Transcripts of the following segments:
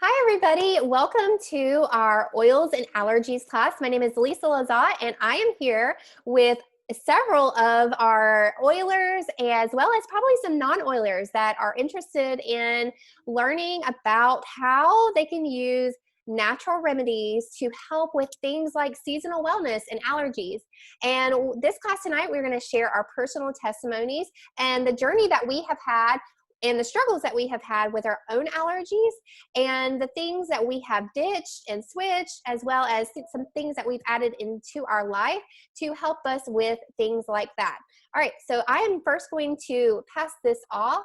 Hi, everybody. Welcome to our oils and allergies class. My name is Lisa Lazat, and I am here with several of our oilers as well as probably some non-oilers that are interested in learning about how they can use natural remedies to help with things like seasonal wellness and allergies. And this class tonight, we're going to share our personal testimonies and the journey that we have had and the struggles that we have had with our own allergies and the things that we have ditched and switched, as well as some things that we've added into our life to help us with things like that. All right, so I am first going to pass this off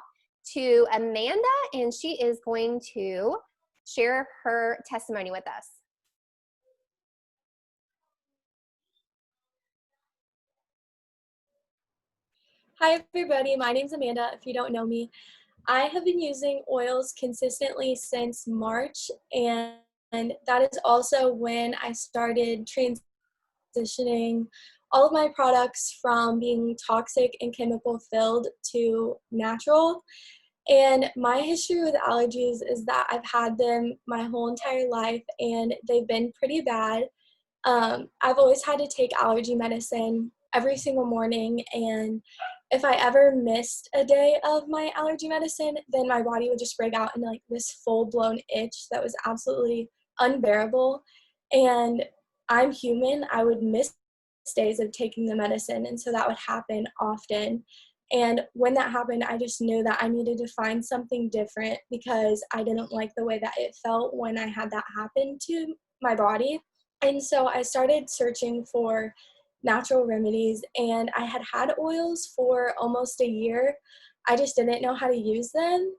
to Amanda, and she is going to share her testimony with us. Hi everybody, my name's Amanda, if you don't know me. I have been using oils consistently since March, and that is also when I started transitioning all of my products from being toxic and chemical filled to natural. And my history with allergies is that I've had them my whole entire life and they've been pretty bad. I've always had to take allergy medicine every single morning, and if I ever missed a day of my allergy medicine, then my body would just break out into like this full-blown itch that was absolutely unbearable. And I'm human, I would miss days of taking the medicine, and so that would happen often. And when that happened, I just knew that I needed to find something different because I didn't like the way that it felt when I had that happen to my body. And so I started searching for natural remedies, and I had had oils for almost a year. I just didn't know how to use them.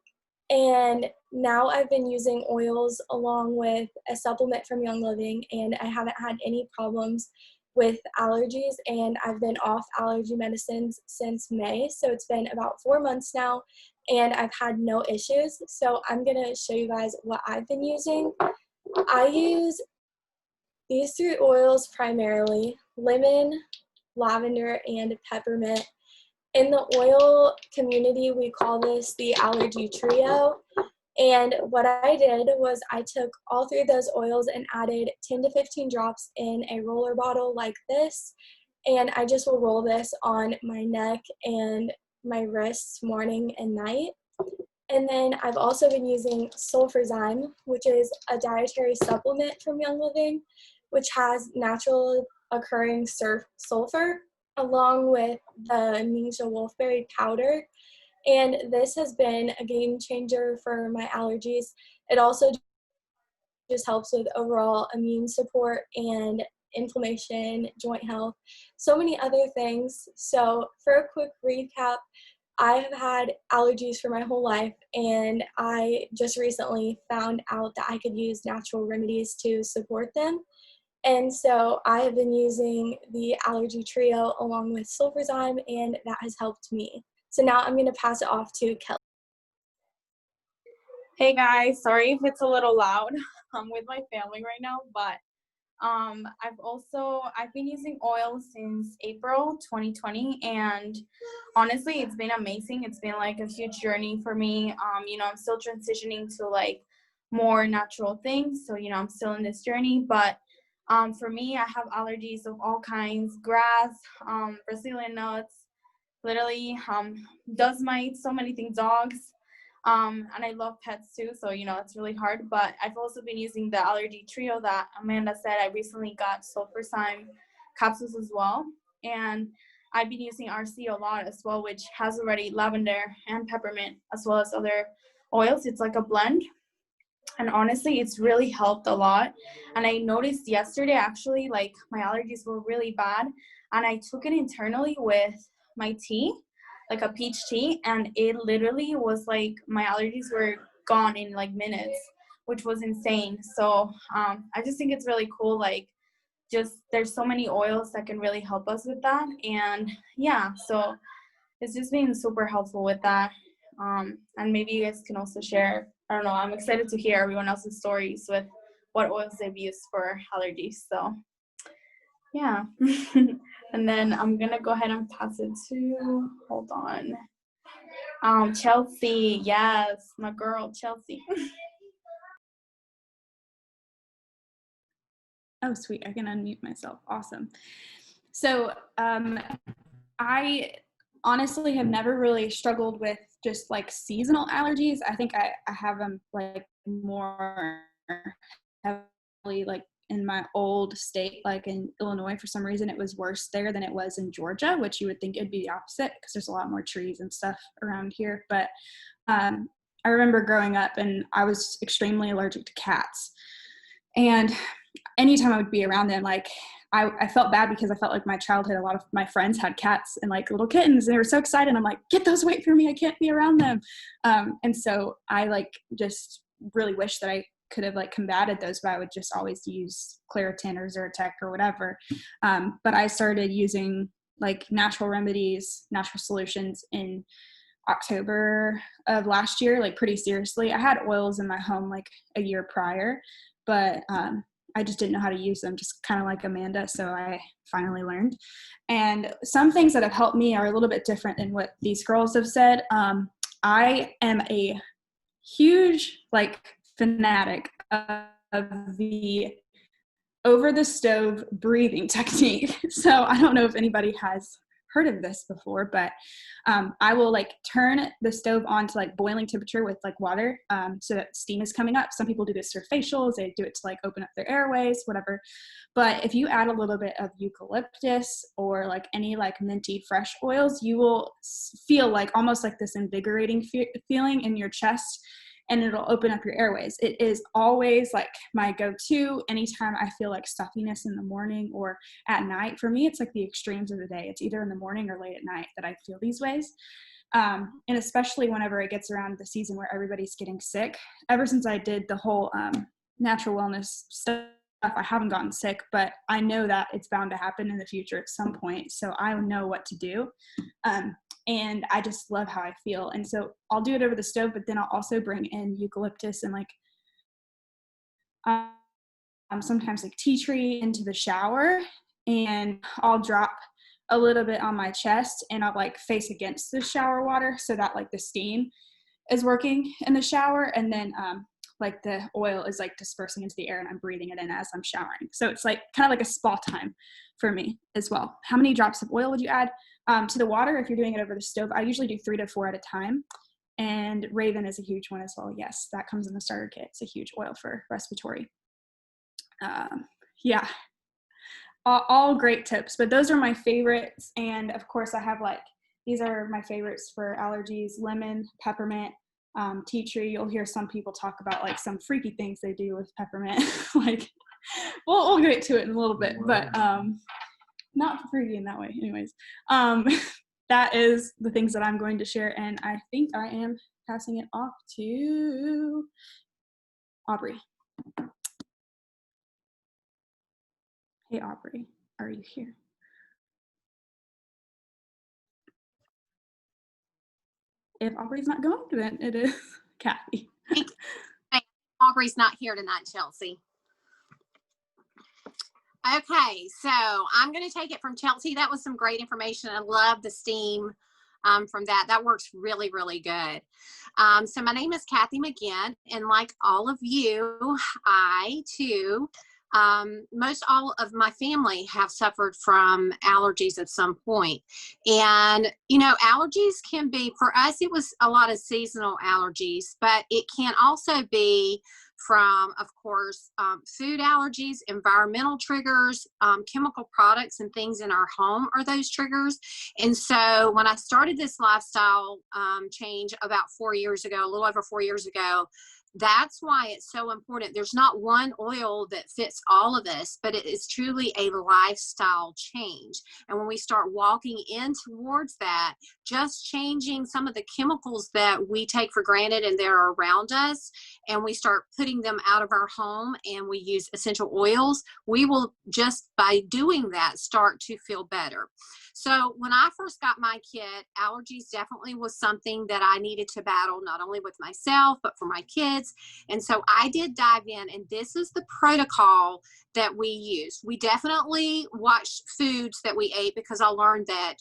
And now I've been using oils along with a supplement from Young Living, and I haven't had any problems with allergies. And I've been off allergy medicines since May. So it's been about 4 months now, and I've had no issues. So I'm going to show you guys what I've been using. I use these three oils primarily: lemon, lavender, and peppermint. In the oil community, we call this the allergy trio. And what I did was I took all three of those oils and added 10 to 15 drops in a roller bottle like this. And I just will roll this on my neck and my wrists morning and night. And then I've also been using sulfurzyme, which is a dietary supplement from Young Living, which has natural occurring sulfur, along with the Ningxia wolfberry powder. And this has been a game changer for my allergies. It also just helps with overall immune support and inflammation, joint health, so many other things. So for a quick recap, I have had allergies for my whole life, and I just recently found out that I could use natural remedies to support them. And so I have been using the allergy trio along with sulfurzyme, and that has helped me. So now I'm going to pass it off to Kelly. Hey guys, sorry if it's a little loud. I'm with my family right now, but I've been using oil since April 2020, and honestly it's been amazing. It's been like a huge journey for me. I'm still transitioning to like more natural things, so I'm still in this journey, but for me, I have allergies of all kinds: grass, Brazilian nuts, literally dust mites, so many things, dogs. And I love pets too, so it's really hard. But I've also been using the allergy trio that Amanda said. I recently got sulfurzyme capsules as well, and I've been using RC a lot as well, which has already lavender and peppermint as well as other oils. It's like a blend, and honestly it's really helped a lot. And I noticed yesterday, actually, like my allergies were really bad, and I took it internally with my tea, like a peach tea, and it literally was like my allergies were gone in like minutes, which was insane. So I just think it's really cool, like just there's so many oils that can really help us with that. And yeah, so it's just been super helpful with that. And maybe you guys can also share, I don't know, I'm excited to hear everyone else's stories with what oils they've used for allergies. So yeah. And then I'm gonna go ahead and pass it to, hold on, Chelsea. Yes, my girl Chelsea. Oh, sweet. I can unmute myself. Awesome. So I honestly have never really struggled with just like seasonal allergies. I think I have them like more heavily like in my old state, like in Illinois. For some reason, it was worse there than it was in Georgia, which you would think it'd be the opposite because there's a lot more trees and stuff around here. But I remember growing up and I was extremely allergic to cats. And anytime I would be around them, like I felt bad because I felt like my childhood, a lot of my friends had cats and like little kittens and they were so excited. I'm like, get those away from me. I can't be around them. And so I like just really wish that I could have like combated those, but I would just always use Claritin or Zyrtec or whatever. But I started using like natural remedies, natural solutions in October of last year, like pretty seriously. I had oils in my home like a year prior, but I just didn't know how to use them, just kind of like Amanda. So I finally learned. And some things that have helped me are a little bit different than what these girls have said. I am a huge like fanatic of the over the stove breathing technique. So I don't know if anybody has heard of this before, but I will like turn the stove on to like boiling temperature with like water so that steam is coming up. Some people do this for facials, they do it to like open up their airways, whatever. But if you add a little bit of eucalyptus or like any like minty fresh oils, you will feel like almost like this invigorating feeling in your chest, and it'll open up your airways. It is always like my go-to anytime I feel like stuffiness in the morning or at night. For me, it's like the extremes of the day. It's either in the morning or late at night that I feel these ways. And especially whenever it gets around the season where everybody's getting sick. Ever since I did the whole natural wellness stuff, I haven't gotten sick, but I know that it's bound to happen in the future at some point. So I know what to do. And I just love how I feel. And so I'll do it over the stove, but then I'll also bring in eucalyptus and like sometimes like tea tree into the shower, and I'll drop a little bit on my chest and I'll like face against the shower water so that like the steam is working in the shower. And then like the oil is like dispersing into the air and I'm breathing it in as I'm showering. So it's like kind of like a spa time for me as well. How many drops of oil would you add to the water if you're doing it over the stove? I usually do 3 to 4 at a time. And Raven is a huge one as well. Yes, that comes in the starter kit. It's a huge oil for respiratory. Yeah, all great tips, but those are my favorites. And of course I have like, these are my favorites for allergies: lemon, peppermint, tea tree. You'll hear some people talk about like some freaky things they do with peppermint. Like, we'll get to it in a little bit, but not freaky in that way. Anyways, that is the things that I'm going to share, and I think I am passing it off to Aubrey. Hey, Aubrey, are you here? If Aubrey's not going, then it is Kathy. Aubrey's not here tonight, Chelsea. Okay, so I'm going to take it from Chelsea. That was some great information. I love the steam from that. That works really, really good. So my name is Kathy McGinn, and like all of you, I too, most all of my family have suffered from allergies at some point. And, you know, allergies can be, for us, it was a lot of seasonal allergies, but it can also be from, of course, food allergies, environmental triggers, chemical products and things in our home are those triggers. And so when I started this lifestyle change about 4 years ago, a little over 4 years ago, that's why it's so important. There's not one oil that fits all of this, but it is truly a lifestyle change. And when we start walking in towards that, just changing some of the chemicals that we take for granted and they're around us, and we start putting them out of our home and we use essential oils, we will just by doing that start to feel better. So when I first got my kit, allergies definitely was something that I needed to battle, not only with myself, but for my kids. And so I did dive in, and this is the protocol that we used. We definitely watched foods that we ate, because I learned that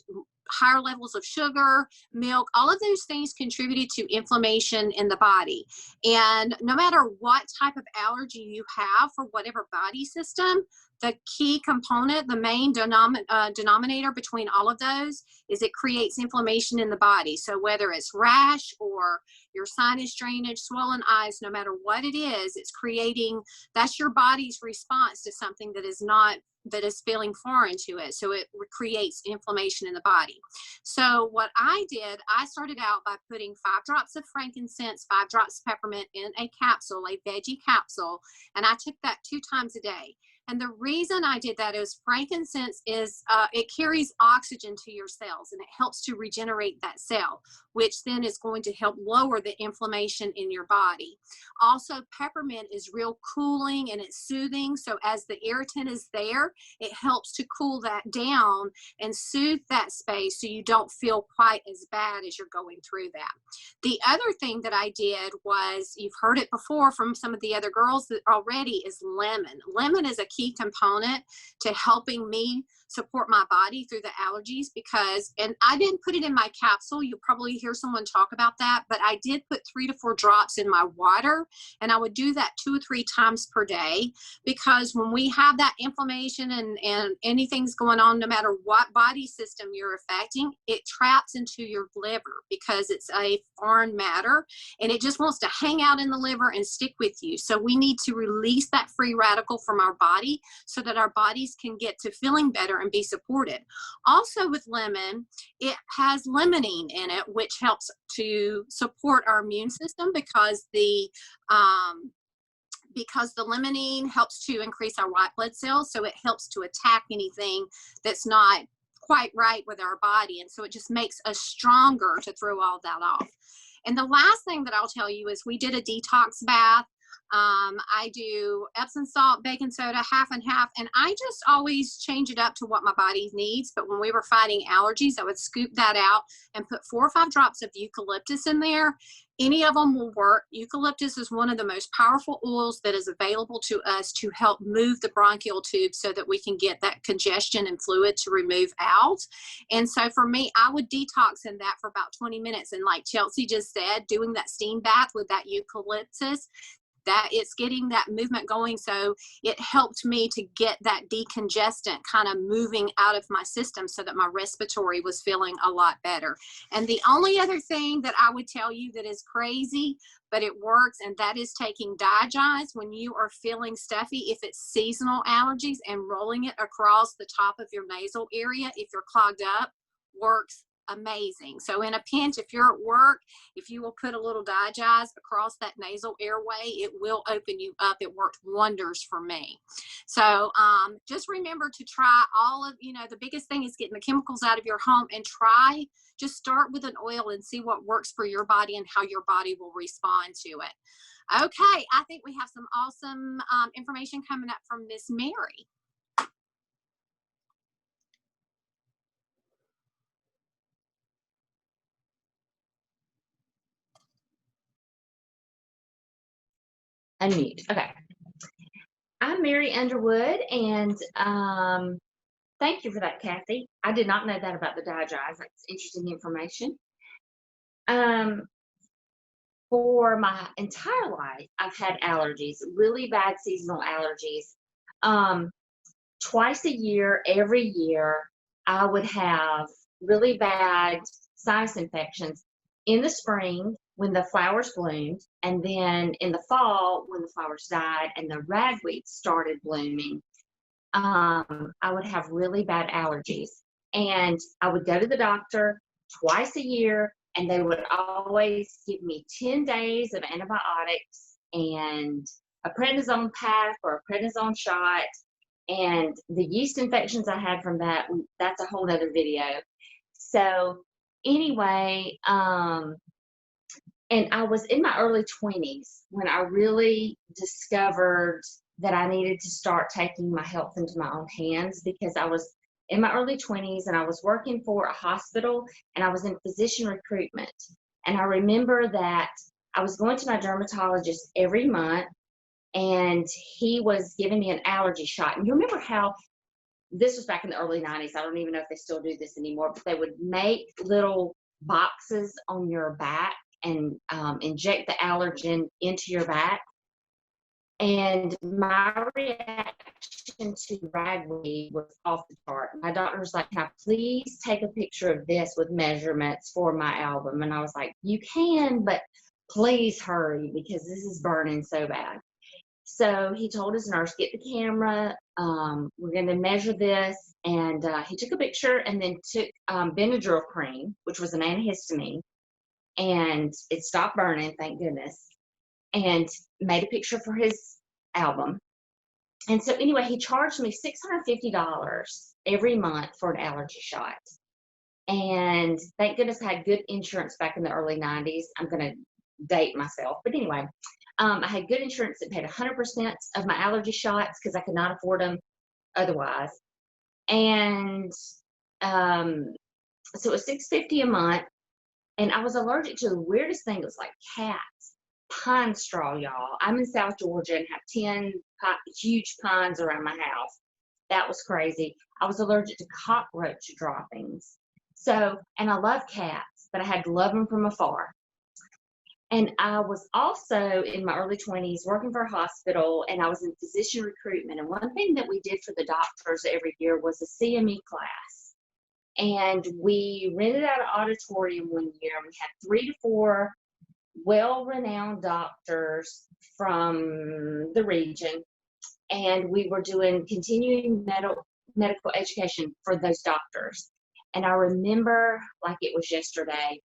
higher levels of sugar, milk, all of those things contributed to inflammation in the body. And no matter what type of allergy you have for whatever body system, the key component, the main denominator between all of those is it creates inflammation in the body. So whether it's rash or your sinus drainage, swollen eyes, no matter what it is, it's creating, that's your body's response to something that is feeling foreign to it. So it creates inflammation in the body. So what I did, I started out by putting 5 drops of frankincense, 5 drops of peppermint in a capsule, a veggie capsule, and I took that 2 times a day. And the reason I did that is frankincense is, it carries oxygen to your cells and it helps to regenerate that cell, which then is going to help lower the inflammation in your body. Also, peppermint is real cooling and it's soothing. So as the irritant is there, it helps to cool that down and soothe that space so you don't feel quite as bad as you're going through that. The other thing that I did was, you've heard it before from some of the other girls that already, is lemon. Lemon is a key component to helping me support my body through the allergies, because, and I didn't put it in my capsule, you'll probably hear someone talk about that, but I did put 3 to 4 drops in my water, and I would do that 2 or 3 times per day, because when we have that inflammation and anything's going on, no matter what body system you're affecting, it traps into your liver because it's a foreign matter and it just wants to hang out in the liver and stick with you. So we need to release that free radical from our body so that our bodies can get to feeling better and be supported. Also with lemon, it has limonene in it, which helps to support our immune system, because the limonene helps to increase our white blood cells. So it helps to attack anything that's not quite right with our body. And so it just makes us stronger to throw all that off. And the last thing that I'll tell you is we did a detox bath. I do Epsom salt, baking soda, half and half, and I just always change it up to what my body needs. But when we were fighting allergies, I would scoop that out and put 4 or 5 drops of eucalyptus in there. Any of them will work. Eucalyptus is one of the most powerful oils that is available to us to help move the bronchial tube so that we can get that congestion and fluid to remove out. And so for me, I would detox in that for about 20 minutes. And like Chelsea just said, doing that steam bath with that eucalyptus, that it's getting that movement going. So it helped me to get that decongestant kind of moving out of my system so that my respiratory was feeling a lot better. And the only other thing that I would tell you that is crazy, but it works, and that is taking Digest when you are feeling stuffy, if it's seasonal allergies, and rolling it across the top of your nasal area if you're clogged up, works amazing. So in a pinch, if you're at work, if you will put a little Digest across that nasal airway, it will open you up. It worked wonders for me. So just remember to try all of, the biggest thing is getting the chemicals out of your home, and just start with an oil and see what works for your body and how your body will respond to it. Okay, I think we have some awesome information coming up from Miss Mary. Unmute. Okay. I'm Mary Underwood, and thank you for that, Kathy. I did not know that about the Digest. That's interesting information. For my entire life, I've had allergies, really bad seasonal allergies. Twice a year, every year, I would have really bad sinus infections in the spring when the flowers bloomed, and then in the fall when the flowers died and the ragweed started blooming. I would have really bad allergies, and I would go to the doctor twice a year, and they would always give me 10 days of antibiotics and a prednisone pack or a prednisone shot. And the yeast infections I had from that, that's a whole nother video. So anyway, and I was in my early 20s when I really discovered that I needed to start taking my health into my own hands, because I was in my early 20s and I was working for a hospital and I was in physician recruitment. And I remember that I was going to my dermatologist every month, and he was giving me an allergy shot. And you remember how this was back in the early 90s. I don't even know if they still do this anymore, but they would make little boxes on your back and inject the allergen into your back. And my reaction reaction to ragweed was off the chart. My doctor was like, "Can I please take a picture of this with measurements for my album?" And I was like, "You can, but please hurry because this is burning so bad." So he told his nurse, "Get the camera. We're going to measure this." And he took a picture and then took Benadryl cream, which was an antihistamine, and it stopped burning, thank goodness, and made a picture for his album. And so anyway, he charged me $650 every month for an allergy shot. And thank goodness I had good insurance back in the early 90s. I'm going to date myself. But anyway, I had good insurance that paid 100% of my allergy shots because I could not afford them otherwise. And so it was $650 a month. And I was allergic to the weirdest thing. It was like cats, pine straw, y'all. I'm in South Georgia and have 10 huge pines around my house. That was crazy. I was allergic to cockroach droppings. So, and I love cats, but I had to love them from afar. And I was also in my early 20s working for a hospital, and I was in physician recruitment. And one thing that we did for the doctors every year was a CME class. And we rented out an auditorium one year, and we had 3 to 4 well-renowned doctors from the region, and we were doing continuing medical education for those doctors. And I remember like it was yesterday,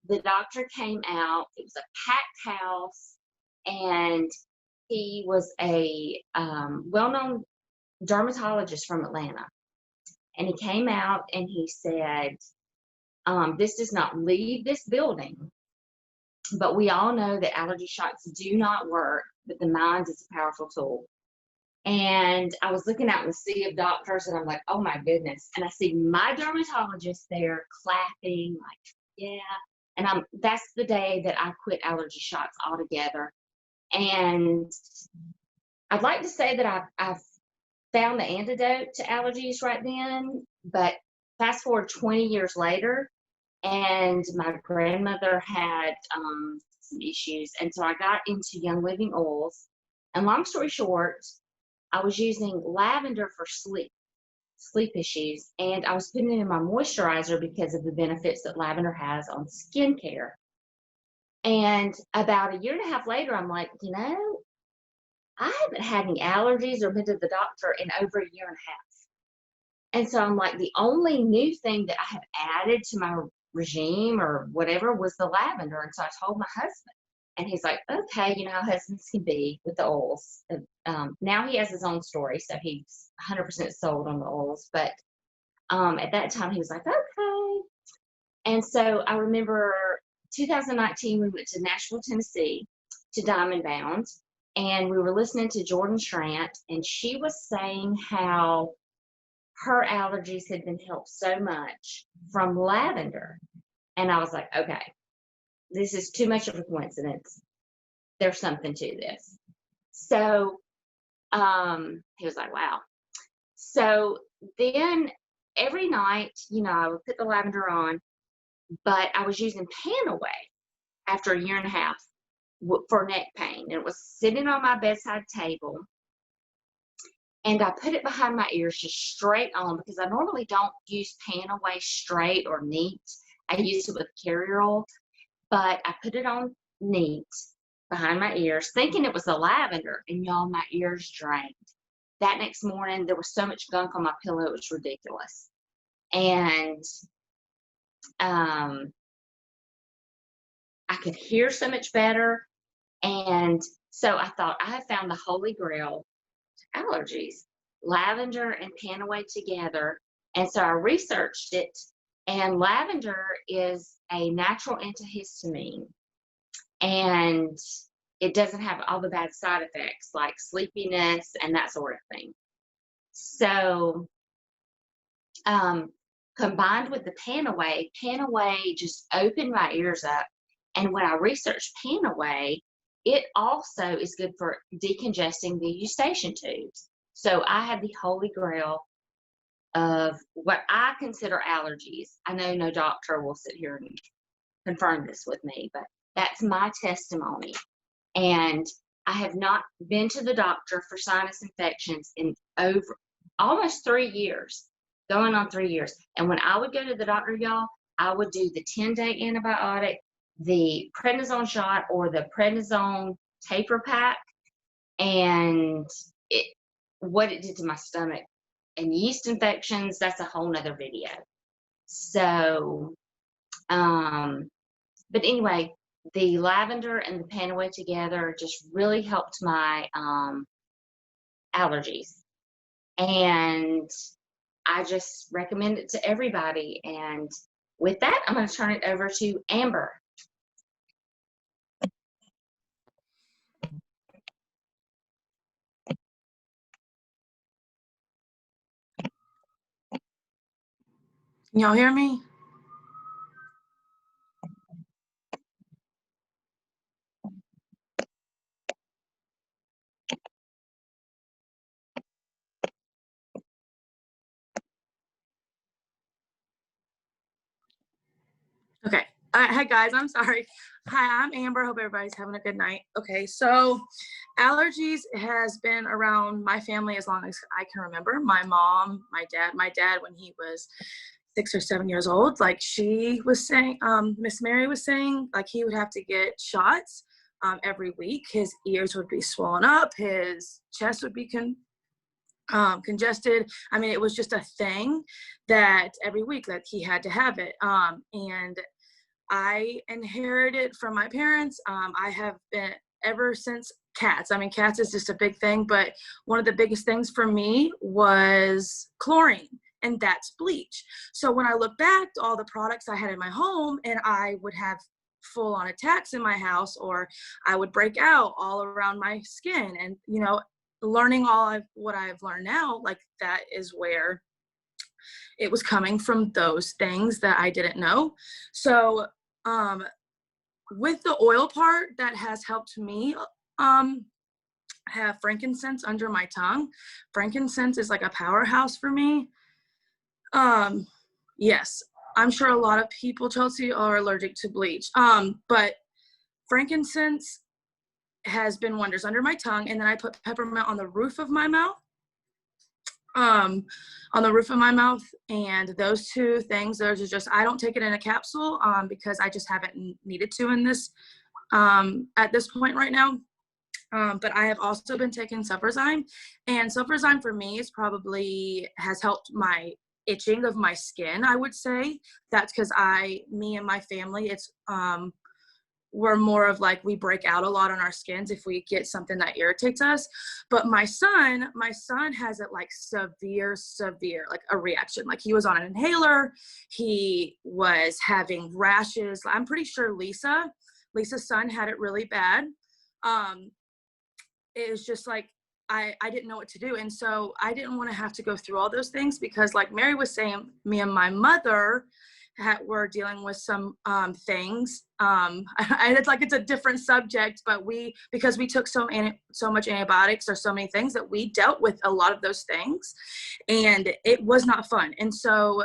the doctor came out. It was a packed house, and he was a well-known dermatologist from Atlanta. And he came out and he said, "This does not leave this building, but we all know that allergy shots do not work, but the mind is a powerful tool." And I was looking out in the sea of doctors, and I'm like, "Oh my goodness." And I see my dermatologist there clapping, like, yeah. And that's the day that I quit allergy shots altogether. And I'd like to say that I've found the antidote to allergies right then, but fast forward 20 years later, and my grandmother had some issues, and so I got into Young Living oils. And long story short, I was using lavender for sleep issues, and I was putting it in my moisturizer because of the benefits that lavender has on skincare. And about a year and a half later, I'm like, I haven't had any allergies or been to the doctor in over a year and a half. And so I'm like, the only new thing that I have added to my regime or whatever was the lavender. And so I told my husband, and he's like, "Okay, you know how husbands can be with the oils." Now he has his own story, so he's 100% sold on the oils. But at that time, he was like, "Okay." And so I remember 2019, we went to Nashville, Tennessee to Diamond Bound, and we were listening to Jordan Schrant, and she was saying how her allergies had been helped so much from lavender. And I was like, okay, this is too much of a coincidence. There's something to this. So he was like, wow. So then every night, I would put the lavender on, but I was using Panaway after a year and a half for neck pain. And it was sitting on my bedside table. And I put it behind my ears, just straight on, because I normally don't use Panaway straight or neat. I use it with carrier oil, but I put it on neat behind my ears, thinking it was the lavender, and y'all, my ears drained. That next morning, there was so much gunk on my pillow, it was ridiculous. And I could hear so much better. And so I thought, I have found the holy grail to allergies, lavender and Panaway together. And so I researched it, and lavender is a natural antihistamine, and it doesn't have all the bad side effects like sleepiness and that sort of thing. So combined with the Panaway just opened my ears up. And when I researched Panaway, it also is good for decongesting the eustachian tubes. So I have the holy grail of what I consider allergies. I know no doctor will sit here and confirm this with me, but that's my testimony. And I have not been to the doctor for sinus infections in over almost 3 years, going on 3 years. And when I would go to the doctor, y'all, I would do the 10-day antibiotic, the prednisone shot, or the prednisone taper pack, and what it did to my stomach. And yeast infections, that's a whole nother video. So, but anyway, the lavender and the Panaway together just really helped my allergies. And I just recommend it to everybody. And with that, I'm going to turn it over to Amber. Can y'all hear me? Okay. Hi guys, I'm sorry. Hi, I'm Amber. Hope everybody's having a good night. Okay, so allergies has been around my family as long as I can remember. My mom, my dad when he was 6 or 7 years old, like she was saying, Miss Mary was saying, like he would have to get shots every week. His ears would be swollen up, his chest would be congested. I mean, it was just a thing that every week that he had to have it. And I inherited from my parents. I have been ever since cats. I mean, cats is just a big thing, but one of the biggest things for me was chlorine, and that's bleach. So when I look back to all the products I had in my home, and I would have full on attacks in my house, or I would break out all around my skin, and learning what I've learned now, like that is where it was coming from, those things that I didn't know. So with the oil part, that has helped me have frankincense under my tongue. Frankincense is like a powerhouse for me. Yes, I'm sure a lot of people, Chelsea, are allergic to bleach, but frankincense has been wonders under my tongue. And then I put peppermint on the roof of my mouth. And those two things, those are just, I don't take it in a capsule because I just haven't needed to in this at this point right now. But I have also been taking Sulfurzyme, and Sulfurzyme for me has helped my itching of my skin, I would say. That's because me and my family, we're more of like, we break out a lot on our skins if we get something that irritates us. But my son has it like severe, like a reaction. Like he was on an inhaler. He was having rashes. I'm pretty sure Lisa's son had it really bad. It was just like, I didn't know what to do. And so I didn't want to have to go through all those things, because like Mary was saying, me and my mother were dealing with some things. It's a different subject, but because we took so much antibiotics, or so many things, that we dealt with a lot of those things, and it was not fun. And so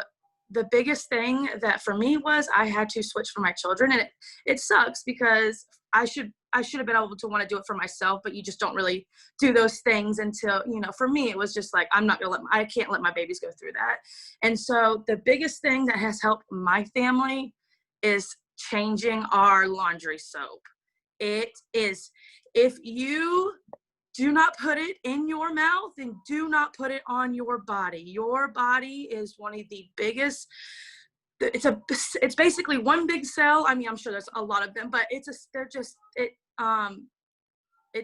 the biggest thing that for me was I had to switch for my children, and it sucks because I should have been able to want to do it for myself, but you just don't really do those things until, for me, it was just like, I can't let my babies go through that. And so the biggest thing that has helped my family is changing our laundry soap. It is, if you do not put it in your mouth and do not put it on your body is one of the biggest. It's basically one big cell. I mean, I'm sure there's a lot of them, but it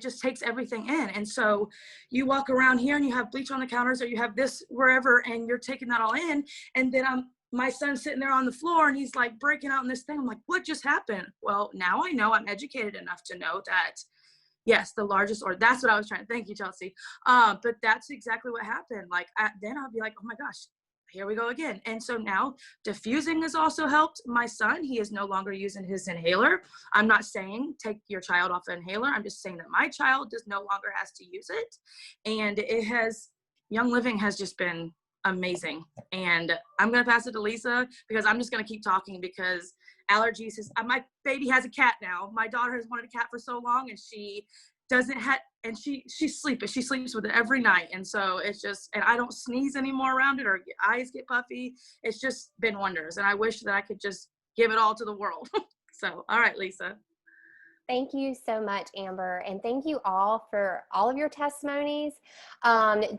just takes everything in. And so you walk around here and you have bleach on the counters, or you have this wherever, and you're taking that all in. And then my son's sitting there on the floor, and he's like breaking out in this thing. I'm like, what just happened? Well, now I know. I'm educated enough to know that, yes, the largest, or that's what I was trying to, thank you, Chelsea. But that's exactly what happened. Like, then I'll be like, oh my gosh, here we go again. And so now diffusing has also helped my son. He is no longer using his inhaler. I'm not saying take your child off an inhaler. I'm just saying that my child no longer has to use it. And Young Living has just been amazing. And I'm going to pass it to Lisa, because I'm just going to keep talking, because allergies my baby has a cat now. My daughter has wanted a cat for so long, and she doesn't have, and she sleeps with it every night. And so it's just, and I don't sneeze anymore around it or eyes get puffy. It's just been wonders. And I wish that I could just give it all to the world. So, all right, Lisa. Thank you so much, Amber. And thank you all for all of your testimonies.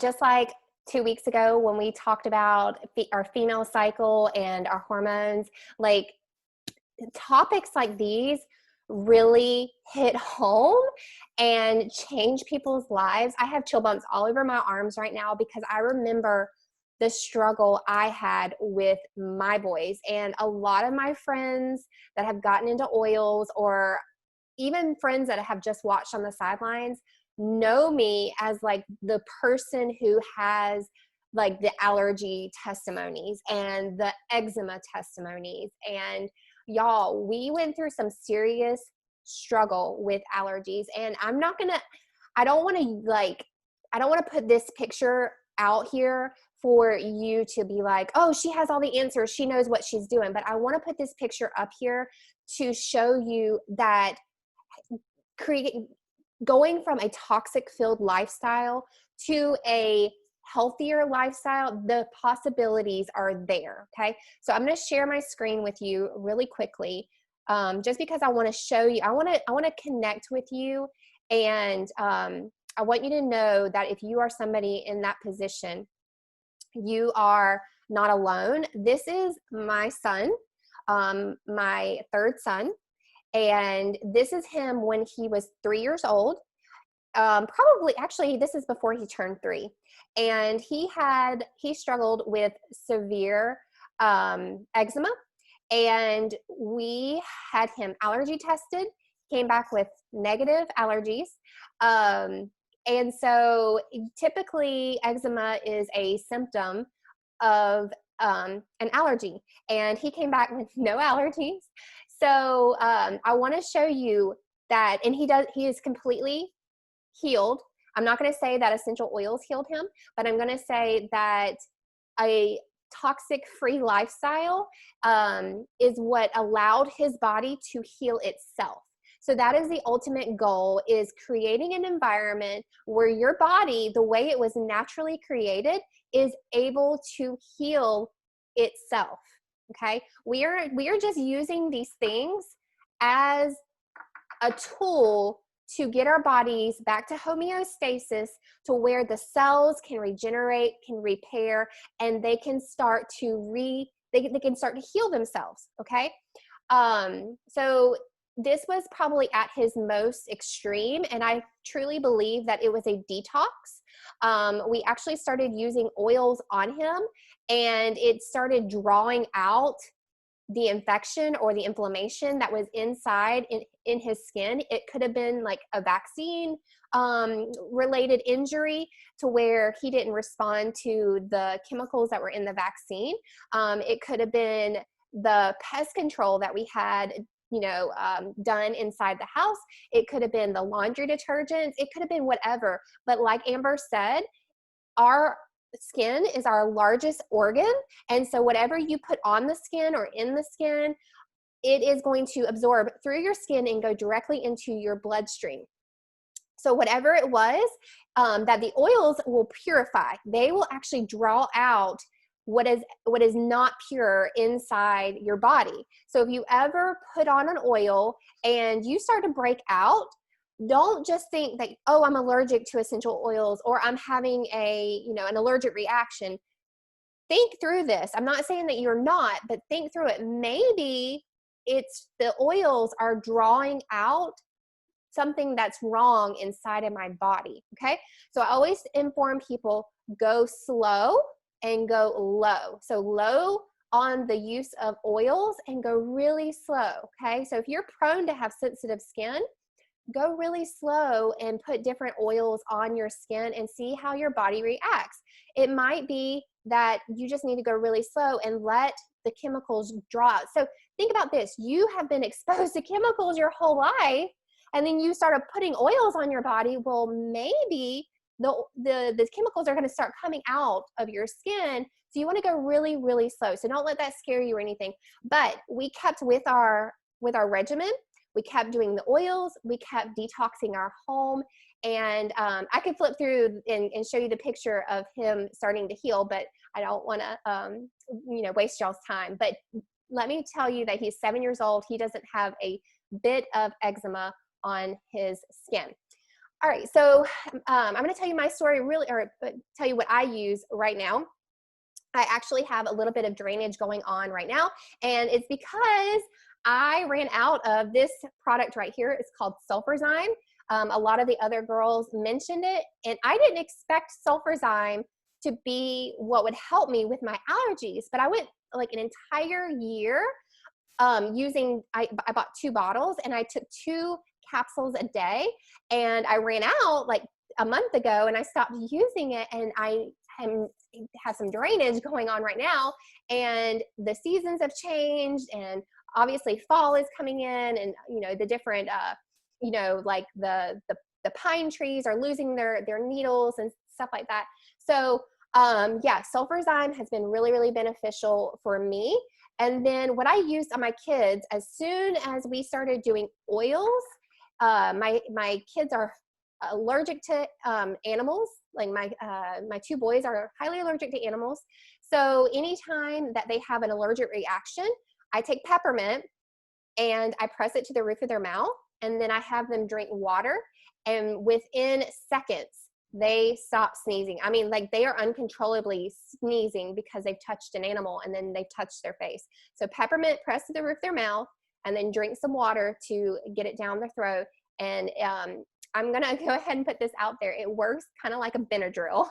Just like 2 weeks ago when we talked about our female cycle and our hormones, like topics like these really hit home and change people's lives. I have chill bumps all over my arms right now because I remember the struggle I had with my boys, and a lot of my friends that have gotten into oils, or even friends that have just watched on the sidelines, know me as like the person who has like the allergy testimonies and the eczema testimonies. And y'all, we went through some serious struggle with allergies. And I don't want to put this picture out here for you to be like, oh, she has all the answers, she knows what she's doing. But I want to put this picture up here to show you that going from a toxic filled lifestyle to a healthier lifestyle, the possibilities are there. Okay. So I'm going to share my screen with you really quickly. Just because I want to show you, I want to connect with you. And I want you to know that if you are somebody in that position, you are not alone. This is my son, my third son. And this is him when he was 3 years old. Actually, this is before he turned 3. And he struggled with severe eczema. And we had him allergy tested, came back with negative allergies. And so typically eczema is a symptom of an allergy. And he came back with no allergies. So I want to show you that, and he is completely healed. I'm not going to say that essential oils healed him, but I'm going to say that a toxic-free lifestyle is what allowed his body to heal itself. So that is the ultimate goal, is creating an environment where your body, the way it was naturally created, is able to heal itself. Okay, we are just using these things as a tool to get our bodies back to homeostasis, to where the cells can regenerate, can repair, and they can start to they can start to heal themselves. Okay, so this was probably at his most extreme, and I truly believe that it was a detox. We actually started using oils on him, and it started drawing out the infection or the inflammation that was inside in his skin. It could have been like a vaccine related injury, to where he didn't respond to the chemicals that were in the vaccine. It could have been the pest control that we had done inside the house. It could have been the laundry detergents. It could have been whatever. But like Amber said, our skin is our largest organ. And so whatever you put on the skin or in the skin, it is going to absorb through your skin and go directly into your bloodstream. So whatever it was that the oils will purify, they will actually draw out what is not pure inside your body. So if you ever put on an oil and you start to break out, don't just think that, oh, I'm allergic to essential oils, or I'm having an allergic reaction. Think through this. I'm not saying that you're not, but think through it. Maybe it's the oils are drawing out something that's wrong inside of my body. Okay. So I always inform people, go slow and go low. So low on the use of oils and go really slow. Okay. So if you're prone to have sensitive skin, go really slow and put different oils on your skin and see how your body reacts. It might be that you just need to go really slow and let the chemicals draw out. So think about this. You have been exposed to chemicals your whole life, and then you started putting oils on your body. Well, maybe the chemicals are going to start coming out of your skin. So you want to go really, really slow. So don't let that scare you or anything. But we kept with our regimen. We kept doing the oils. We kept detoxing our home. And I could flip through and show you the picture of him starting to heal, but I don't want to, waste y'all's time. But let me tell you that he's 7 years old. He doesn't have a bit of eczema on his skin. All right, so I'm going to tell you my story tell you what I use right now. I actually have a little bit of drainage going on right now, and it's because I ran out of this product right here. It's called Sulfurzyme. A lot of the other girls mentioned it, and I didn't expect Sulfurzyme to be what would help me with my allergies, but I went like an entire year I bought 2 bottles, and I took 2 capsules a day, and I ran out like a month ago, and I stopped using it, and I have some drainage going on right now, and the seasons have changed, and obviously fall is coming in, and the different like the pine trees are losing their needles and stuff like that. So Sulfurzyme has been really, really beneficial for me. And then what I used on my kids, as soon as we started doing oils, my kids are allergic to animals. Like my 2 boys are highly allergic to animals. So anytime that they have an allergic reaction, I take peppermint and I press it to the roof of their mouth, and then I have them drink water, and within seconds they stop sneezing. I mean, like, they are uncontrollably sneezing because they've touched an animal and then they've touched their face. So peppermint, press to the roof of their mouth, and then drink some water to get it down their throat. And I'm gonna go ahead and put this out there. It works kind of like a Benadryl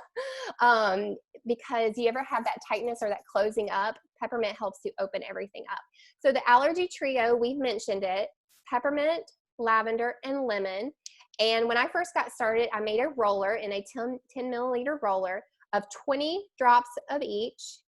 because you ever have that tightness or that closing up, peppermint helps to open everything up. So the allergy trio, we've mentioned it: peppermint, lavender, and lemon. And when I first got started, I made a roller, in a 10 milliliter roller of 20 drops of each.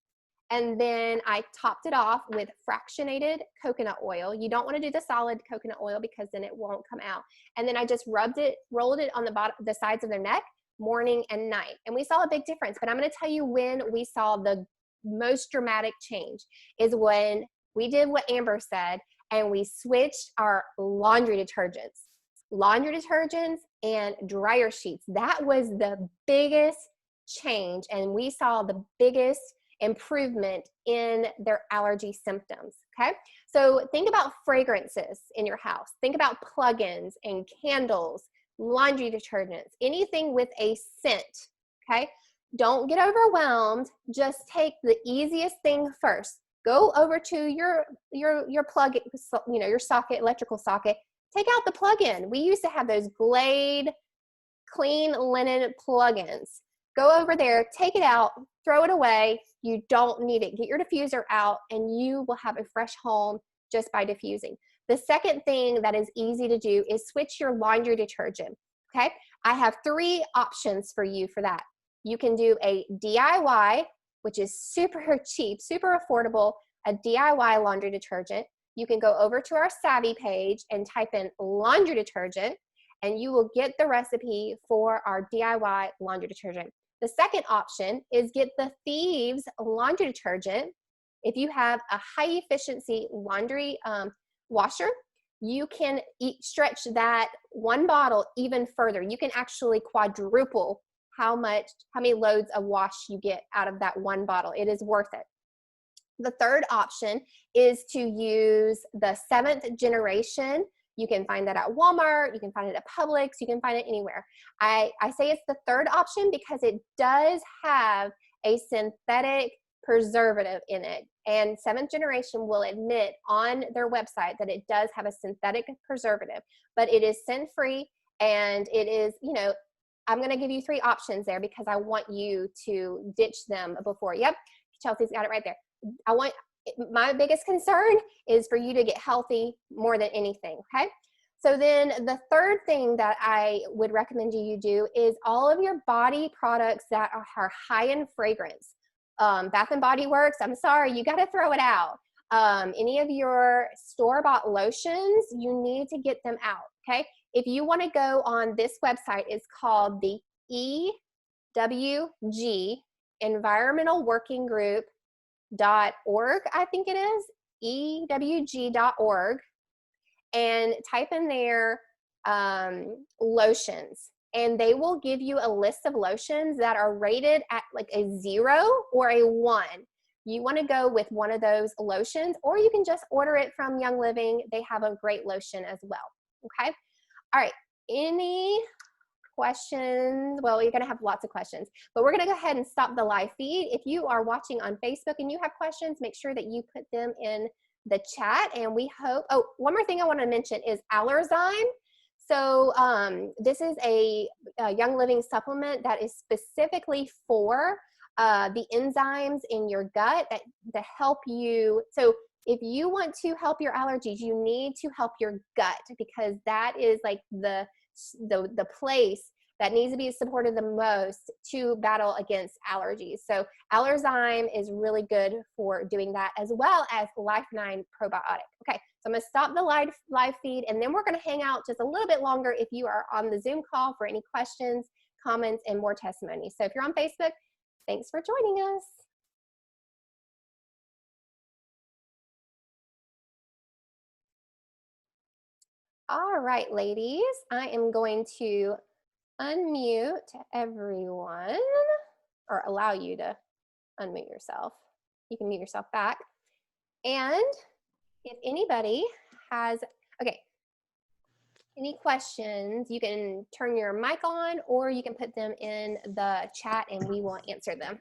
And then I topped it off with fractionated coconut oil. You don't want to do the solid coconut oil because then it won't come out. And then I just rolled it on the sides of their neck, morning and night. And we saw a big difference. But I'm going to tell you when we saw the most dramatic change is when we did what Amber said, and we switched our laundry detergents and dryer sheets. That was the biggest change, and we saw the biggest improvement in their allergy symptoms. Okay, so think about fragrances in your house. Think about plugins and candles, laundry detergents, anything with a scent. Okay, don't get overwhelmed. Just take the easiest thing first. Go over to your plug, your socket, electrical socket. Take out the plug-in. We used to have those Glade clean linen plugins. Go over there, take it out, throw it away. You don't need it. Get your diffuser out, and you will have a fresh home just by diffusing. The second thing that is easy to do is switch your laundry detergent. Okay, I have 3 options for you for that. You can do a DIY, which is super cheap, super affordable, a DIY laundry detergent. You can go over to our Savvy page and type in laundry detergent, and you will get the recipe for our DIY laundry detergent. The second option is get the Thieves laundry detergent. If you have a high efficiency laundry washer, you can stretch that 1 bottle even further. You can actually quadruple how many loads of wash you get out of that 1 bottle. It is worth it. The third option is to use the 7th generation. You can find that at Walmart, you can find it at Publix, you can find it anywhere. I say it's the third option because it does have a synthetic preservative in it. And 7th generation will admit on their website that it does have a synthetic preservative, but it is scent-free, and it is, I'm going to give you 3 options there because I want you to ditch them before. Yep, Chelsea's got it right there. My biggest concern is for you to get healthy more than anything, okay? So then the third thing that I would recommend you do is all of your body products that are high in fragrance. Bath and Body Works, I'm sorry, you got to throw it out. Any of your store-bought lotions, you need to get them out, okay? If you want to go on this website, it's called the EWG, Environmental Working Group .org, I think it is, EWG.org. and type in there lotions, and they will give you a list of lotions that are rated at like a 0 or a 1. You want to go with one of those lotions, or you can just order it from Young Living. They have a great lotion as well. Okay. All right. Any questions? Well, you're going to have lots of questions, but we're going to go ahead and stop the live feed. If you are watching on Facebook and you have questions, make sure that you put them in the chat. And we hope, oh, one more thing I want to mention is Allergies. So this is a Young Living supplement that is specifically for the enzymes in your gut that help you. So if you want to help your allergies, you need to help your gut, because that is like the place that needs to be supported the most to battle against allergies. So Allergies is really good for doing that, as well as Life9 probiotic. Okay, so I'm gonna stop the live feed, and then we're gonna hang out just a little bit longer if you are on the Zoom call for any questions, comments, and more testimonies. So if you're on Facebook, thanks for joining us. All right, ladies, I am going to unmute everyone, or allow you to unmute yourself. You can mute yourself back. And if anybody has, okay, any questions, you can turn your mic on, or you can put them in the chat and we will answer them.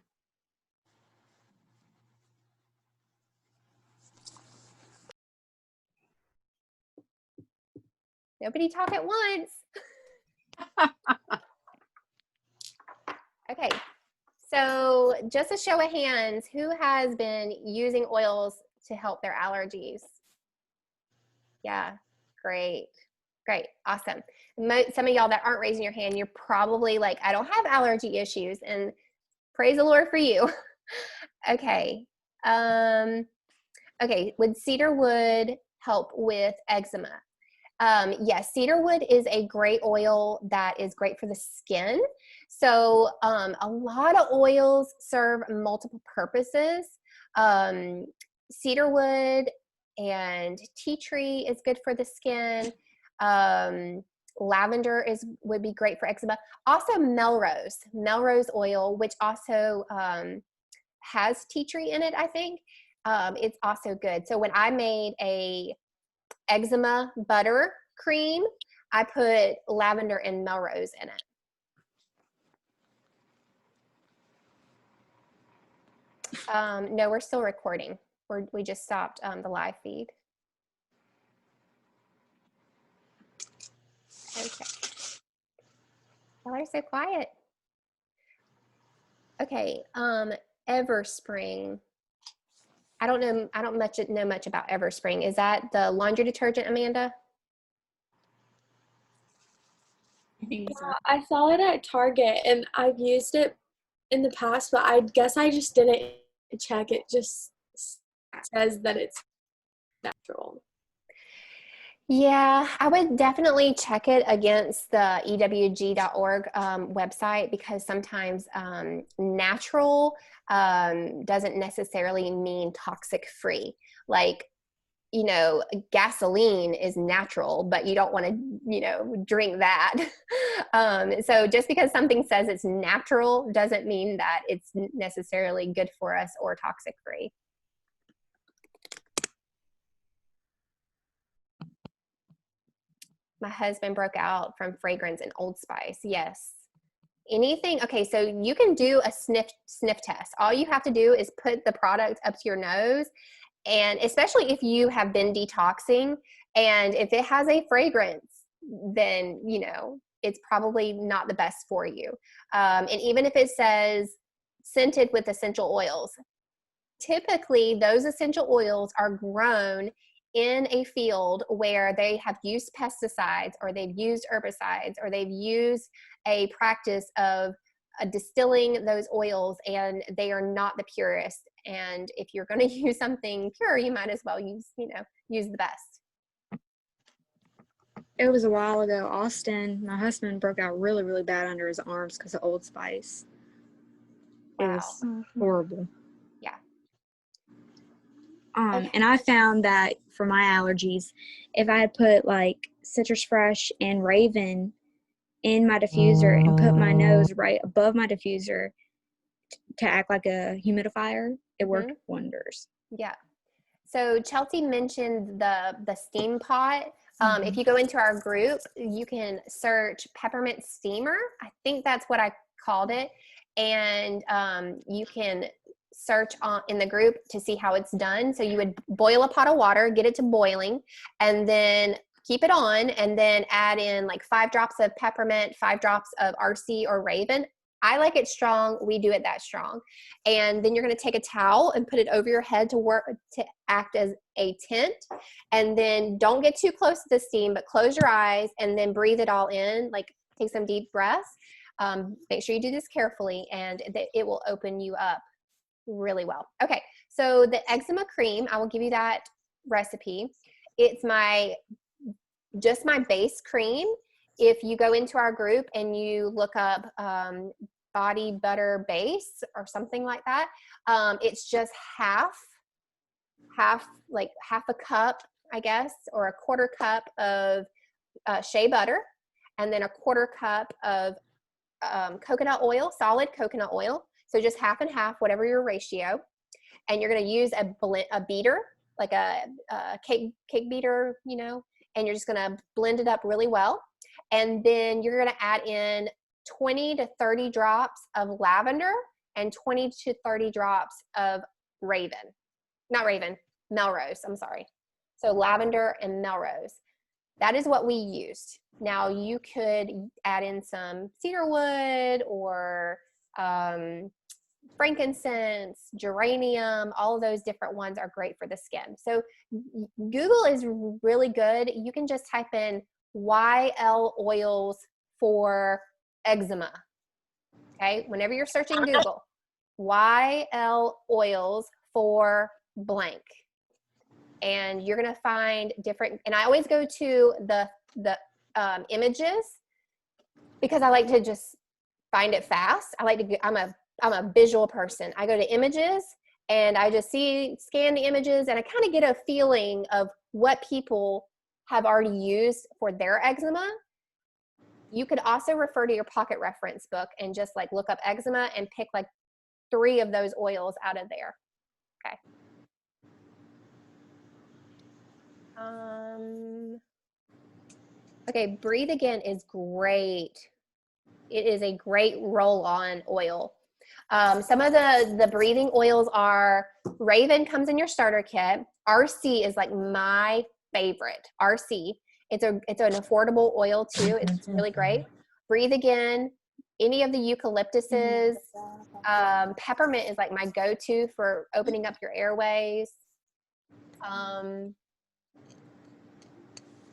Nobody talk at once. Okay, so just a show of hands, who has been using oils to help their allergies? Yeah, great, awesome. Some of y'all that aren't raising your hand, you're probably like, I don't have allergy issues, and praise the Lord for you. Okay, okay, would cedarwood help with eczema? Yes, cedarwood is a great oil that is great for the skin. So a lot of oils serve multiple purposes. Cedarwood and tea tree is good for the skin. Lavender would be great for eczema. Also Melrose oil, which also has tea tree in it, I think. It's also good. So when I made a eczema butter cream, I put lavender and Melrose in it. No, we're still recording. We just stopped the live feed. Okay. Y'all are so quiet. Okay, Everspring. I don't know much about Everspring. Is that the laundry detergent, Amanda? Yeah, I saw it at Target, and I've used it in the past, but I guess I just didn't check. It just says that it's natural. Yeah, I would definitely check it against the ewg.org website, because sometimes natural doesn't necessarily mean toxic free. Like, you know, gasoline is natural, but you don't want to, you know, drink that. So just because something says it's natural doesn't mean that it's necessarily good for us or toxic free. My husband broke out from fragrance and Old Spice. Yes. Anything. Okay, so you can do a sniff test. All you have to do is put the product up to your nose, and especially if you have been detoxing, and if it has a fragrance, then, you know, it's probably not the best for you. And even if it says scented with essential oils, typically those essential oils are grown in a field where they have used pesticides, or they've used herbicides, or they've used a practice of distilling those oils, and they are not the purest. And if you're going to use something pure, you might as well use the best. It was a while ago. Austin, my husband, broke out really, really bad under his arms because of Old Spice. It was horrible. Yeah. And I found that for my allergies, if I had put like Citrus Fresh and Raven in my diffuser and put my nose right above my diffuser to act like a humidifier, it worked wonders. Yeah. So Chelsea mentioned the steam pot. If you go into our group, you can search peppermint steamer. I think that's what I called it. And you can search in the group to see how it's done. So you would boil a pot of water, get it to boiling, and then keep it on, and then add in like 5 drops of peppermint, 5 drops of RC or Raven. I like it strong. We do it that strong. And then you're going to take a towel and put it over your head to act as a tent. And then don't get too close to the steam, but close your eyes and then breathe it all in. Like take some deep breaths. Make sure you do this carefully, and it will open you up really well. Okay, so the eczema cream, I will give you that recipe. It's just my base cream. If you go into our group and you look up body butter base or something like that, it's just half a cup, I guess, or a quarter cup of shea butter, and then a quarter cup of coconut oil, solid coconut oil. So just half and half, whatever your ratio. And you're going to use a beater, like a cake beater, and you're just going to blend it up really well. And then you're going to add in 20 to 30 drops of lavender and 20 to 30 drops of Melrose. I'm sorry. So lavender and Melrose. That is what we used. Now you could add in some cedarwood or frankincense, geranium. All of those different ones are great for the skin. So Google is really good. You can just type in YL oils for eczema. Okay, whenever you're searching Google, YL oils for blank, and you're gonna find different. And I always go to the images because I like to just find it fast. I'm a visual person. I go to images and I just scan the images, and I kind of get a feeling of what people have already used for their eczema. You could also refer to your pocket reference book and just like look up eczema and pick like 3 of those oils out of there. Okay. Okay, Breathe Again is great. It is a great roll-on oil. Some of the breathing oils are Raven comes in your starter kit. RC is like my favorite. RC. It's an affordable oil too. It's really great. Breathe Again. Any of the eucalyptuses. Peppermint is like my go-to for opening up your airways.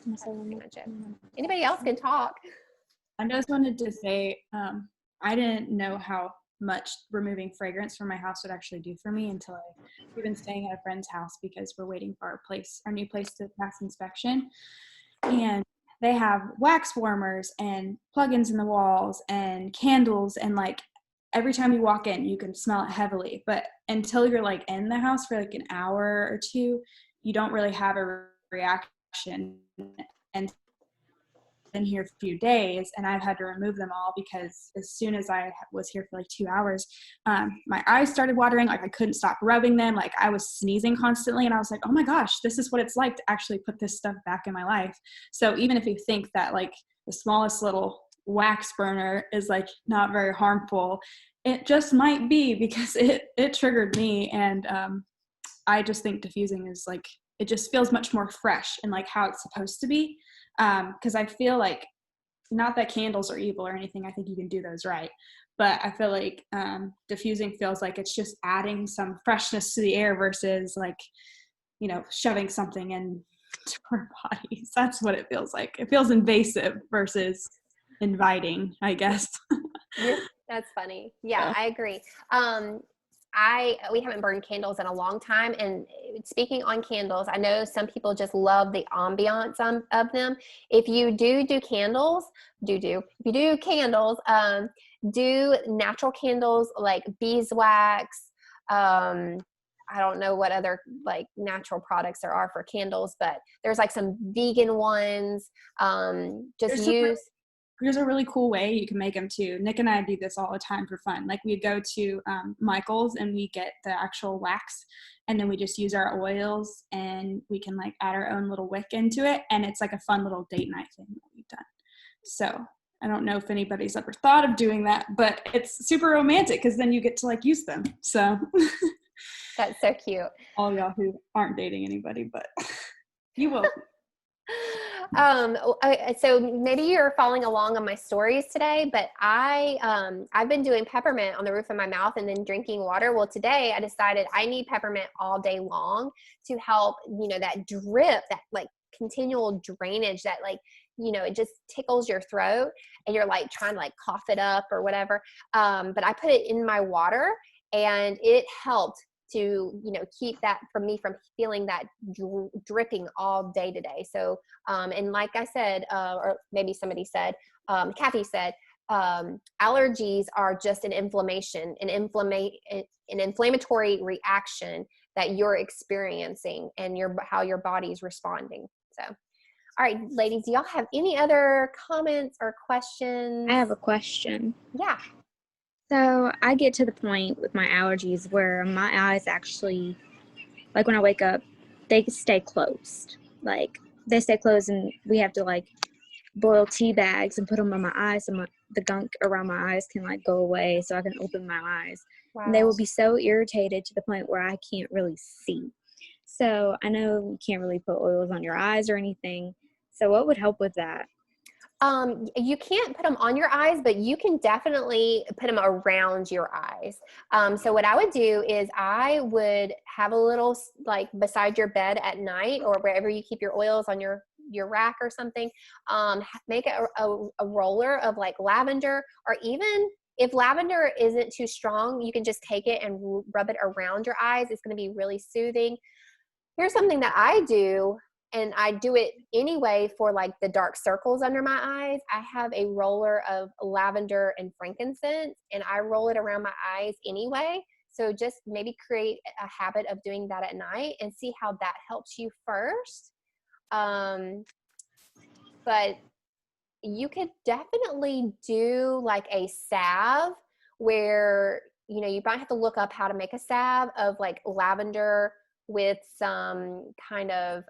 That's pretty much it. Anybody else can talk. I just wanted to say, I didn't know how much removing fragrance from my house would actually do for me until we've been staying at a friend's house because we're waiting for our new place to pass inspection. And they have wax warmers and plugins in the walls and candles, and like every time you walk in, you can smell it heavily. But until you're like in the house for like an hour or 2, you don't really have a reaction. And been here a few days, and I've had to remove them all because as soon as I was here for like 2 hours, my eyes started watering. Like I couldn't stop rubbing them. Like I was sneezing constantly, and I was like, oh my gosh, this is what it's like to actually put this stuff back in my life. So even if you think that like the smallest little wax burner is like not very harmful, it just might be because it triggered me. And I just think diffusing is like, it just feels much more fresh and like how it's supposed to be. Because I feel like, not that candles are evil or anything, I think you can do those right, but I feel like diffusing feels like it's just adding some freshness to the air versus like, shoving something into our bodies. That's what it feels like. It feels invasive versus inviting, I guess. That's funny. Yeah, I agree. We haven't burned candles in a long time, and speaking on candles, I know some people just love the ambiance of them. If you do candles, do natural candles like beeswax, I don't know what other like natural products there are for candles, but there's like some vegan ones. There's a really cool way you can make them too. Nick and I do this all the time for fun. Like we go to Michael's and we get the actual wax, and then we just use our oils, and we can like add our own little wick into it, and it's like a fun little date night thing that we've done. So I don't know if anybody's ever thought of doing that, but it's super romantic because then you get to like use them. So That's so cute. All y'all who aren't dating anybody, but you will. So maybe you're following along on my stories today, but I've been doing peppermint on the roof of my mouth and then drinking water. Well, today I decided I need peppermint all day long to help, that drip, that like continual drainage that like, it just tickles your throat and you're like trying to like cough it up or whatever. But I put it in my water and it helped to, keep that from feeling that dripping all day today. So, and like I said, or maybe somebody said, Kathy said, allergies are just an inflammatory reaction that you're experiencing and how your body's responding. So, all right, ladies, do y'all have any other comments or questions? I have a question. Yeah. So I get to the point with my allergies where my eyes actually, like when I wake up, they stay closed. Like they stay closed and we have to like boil tea bags and put them on my eyes so the gunk around my eyes can like go away so I can open my eyes. Wow. And they will be so irritated to the point where I can't really see. So I know you can't really put oils on your eyes or anything. So what would help with that? You can't put them on your eyes, but you can definitely put them around your eyes. So what I would do is I would have a little like beside your bed at night or wherever you keep your oils on your rack or something, make a roller of like lavender, or even if lavender isn't too strong, you can just take it and rub it around your eyes. It's going to be really soothing. Here's something that I do. And I do it anyway for like the dark circles under my eyes. I have a roller of lavender and frankincense and I roll it around my eyes anyway. So just maybe create a habit of doing that at night and see how that helps you first. But you could definitely do like a salve where, you might have to look up how to make a salve of like lavender with some kind of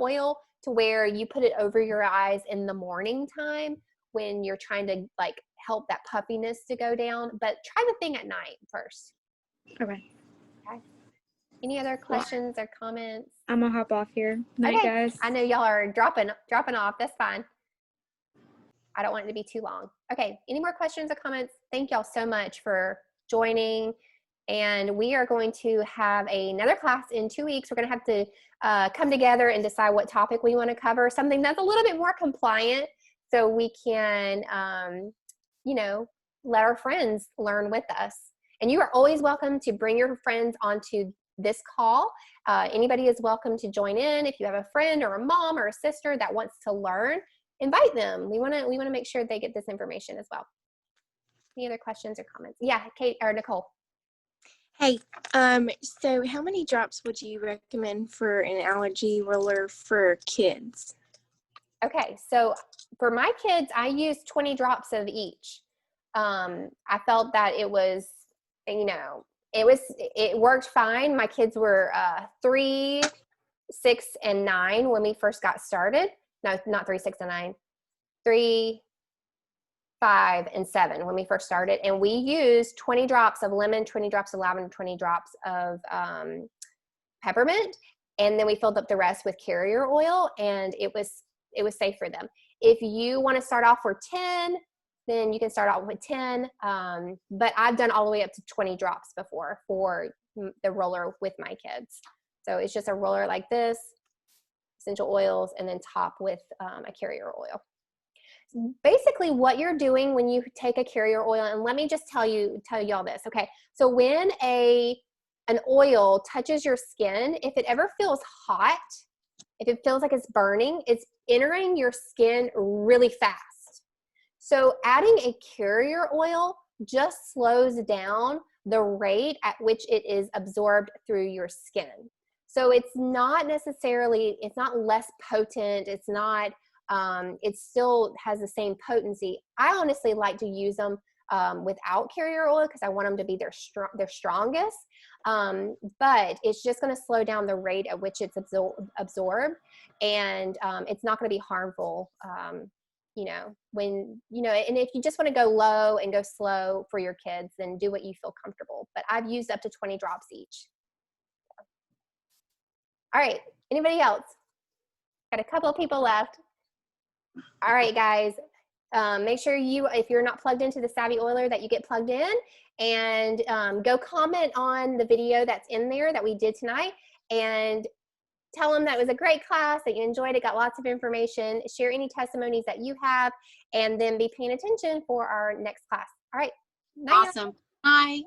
oil to where you put it over your eyes in the morning time when you're trying to like help that puffiness to go down. But try the thing at night first. Okay. Any other questions or comments? I'm gonna hop off here. Night, guys. I know y'all are dropping off. That's fine. I don't want it to be too long. Okay. Any more questions or comments? Thank y'all so much for joining. And we are going to have another class in 2 weeks. We're going to have to come together and decide what topic we want to cover, something that's a little bit more compliant so we can, let our friends learn with us. And you are always welcome to bring your friends onto this call. Anybody is welcome to join in. If you have a friend or a mom or a sister that wants to learn, invite them. We want to make sure they get this information as well. Any other questions or comments? Yeah, Kate or Nicole. Hey, so how many drops would you recommend for an allergy roller for kids? Okay, so for my kids, I used 20 drops of each. I felt that it was, it worked fine. My kids were 3, 6, and 9 when we first got started. No, not 3, 6, and 9. 3, 5, and 7 when we first started, and we used 20 drops of lemon, 20 drops of lavender, 20 drops of peppermint, and then we filled up the rest with carrier oil, and it was safe for them. If you want to start off for 10, then you can start off with 10, but I've done all the way up to 20 drops before for the roller with my kids. So it's just a roller like this, essential oils, and then top with a carrier oil. Basically what you're doing when you take a carrier oil, and let me just tell y'all this, okay? So when an oil touches your skin, if it ever feels hot, if it feels like it's burning, it's entering your skin really fast. So adding a carrier oil just slows down the rate at which it is absorbed through your skin. So it's not necessarily, it's not less potent. It's not, it still has the same potency. I honestly like to use them without carrier oil because I want them to be their strongest. But it's just going to slow down the rate at which it's absorbed, and it's not going to be harmful. You know, when, you know, and if you just want to go low and go slow for your kids, then do what you feel comfortable. But I've used up to 20 drops each. All right, anybody else? Got a couple of people left. All right, guys. Make sure you, if you're not plugged into the Savvy Oiler, that you get plugged in, and go comment on the video that's in there that we did tonight, and tell them that it was a great class, that you enjoyed it, got lots of information. Share any testimonies that you have, and then be paying attention for our next class. All right. Awesome. Bye.